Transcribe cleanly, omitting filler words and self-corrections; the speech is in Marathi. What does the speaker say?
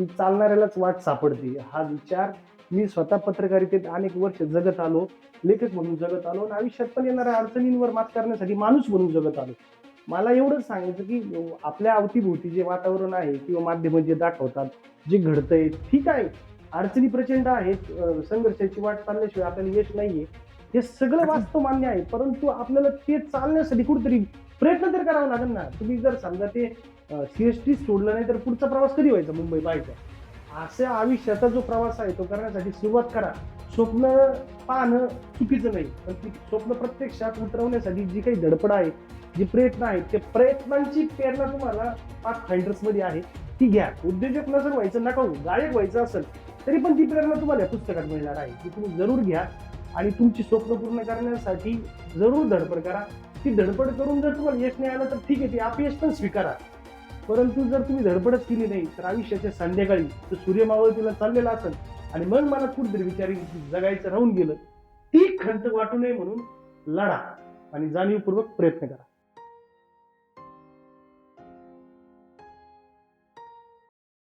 की चालणाऱ्यालाच वाट सापडते. हा विचार मी स्वतः पत्रकारितेत अनेक वर्ष जगत आलो, लेखक म्हणून जगत आलो आणि आयुष्यात पण येणाऱ्या अडचणींवर मात करण्यासाठी माणूस म्हणून जगत आलो. मला एवढंच सांगायचं की आपल्या अवतीभोवती जे वातावरण आहे किंवा माध्यमं जे दाखवतात, जे घडतंय ठीक आहे. अडचणी प्रचंड आहेत. संघर्षाची वाट चालल्याशिवाय आपल्याला यश नाहीये. हे सगळं वास्तव मान्य आहे. परंतु आपल्याला ते चालण्यासाठी कुठेतरी प्रयत्न तर करावा लागेल ना. तुम्ही जर समजा ते सी सोडलं नाही तर पुढचा प्रवास कधी व्हायचा मुंबई पाहायचा? अशा आयुष्याचा जो प्रवास आहे तो करण्यासाठी सुरुवात करा. स्वप्न पाहणं चुकीचं नाही. पण ती स्वप्न प्रत्यक्षात उतरवण्यासाठी जी काही धडपड आहे, जे प्रयत्न आहेत, त्या प्रयत्नांची प्रेरणा तुम्हाला पाथफाइंडर्समध्ये आहे. ती घ्या. उद्योजक नसेल व्हायचं नका होऊ. गायक व्हायचं असेल, तरी पण ती प्रेरणा तुम्हाला या पुस्तकात मिळणार आहे. ती तुम्ही जरूर घ्या आणि तुमची स्वप्न पूर्ण करण्यासाठी जरूर धडपड करा. ती धडपड करून जर तुम्हाला यश नाही आलं तर ठीक आहे, ते अपयश पण स्वीकारा. परंतु जर तुम्ही धडपडच केली नाही तर आयुष्याच्या संध्याकाळी जर सूर्य मावळतीला चाललेला असेल आणि मग मला कुठेतरी विचार जगायचं राहून गेलं, ती खंत वाटू नये म्हणून लढा आणि जाणीवपूर्वक प्रयत्न करा.